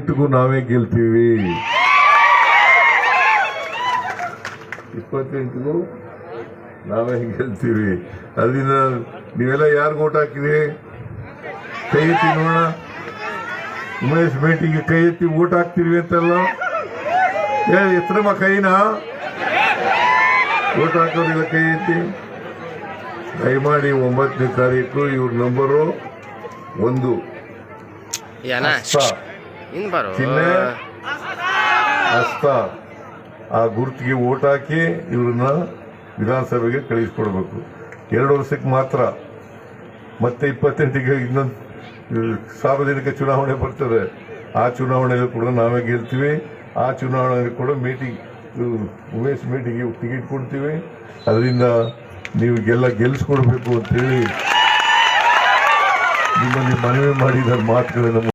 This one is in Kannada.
28ಗೂ ನಾವೇ ಗೆಲ್ತೀವಿ. 28ಗೂ ನಾವೇ ಗೆಲ್ತೀವಿ. ಅದರಿಂದ ನೀವೆಲ್ಲ ಯಾರು ಓಟ್ ಹಾಕಿದ್ರಿ? ಕೈ ಎತ್ತಿ ನೋಡೋಣ. ಉಮೇಶ್ ಭೇಟಿಗೆ ಕೈ ಎತ್ತಿ ಓಟ್ ಹಾಕ್ತೀವಿ ಅಂತಲ್ಲ, ಎತ್ತರಮ್ಮ ಕೈನಾ? ಓಟ್ ಹಾಕೋದಿಲ್ಲ, ಕೈ ಎತ್ತಿ. ದಯಮಾಡಿ 9ನೇ ತಾರೀಕು ಇವ್ರ ನಂಬರು 1 ಚಿಹ್ನೆ ಹಸ್ತ. ಆ ಗುರುತಿಗೆ ಓಟ್ ಹಾಕಿ ಇವ್ರನ್ನ ವಿಧಾನಸಭೆಗೆ ಕಳಿಸ್ಕೊಡ್ಬೇಕು. 2 ವರ್ಷಕ್ಕೆ ಮಾತ್ರ. ಮತ್ತೆ 28ಗೆ ಇನ್ನೊಂದು ಸಾರ್ವಜನಿಕ ಚುನಾವಣೆ ಬರ್ತದೆ. ಆ ಚುನಾವಣೆಯಲ್ಲಿ ಕೂಡ ನಾವೇ ಗೆಲ್ತೀವಿ. ಆ ಚುನಾವಣೆಯಲ್ಲಿ ಕೂಡ ಉಮೇಶ್ ಮೇಟಿಗೆ ಟಿಕೆಟ್ ಕೊಡ್ತೀವಿ. ಅದರಿಂದ ನೀವು ಗೆಲ್ಲಿಸ್ಕೊಡ್ಬೇಕು ಅಂತೇಳಿ ನಿಮ್ಮಲ್ಲಿ ಮನವಿ ಮಾಡಿದ ಮಾತುಗಳನ್ನು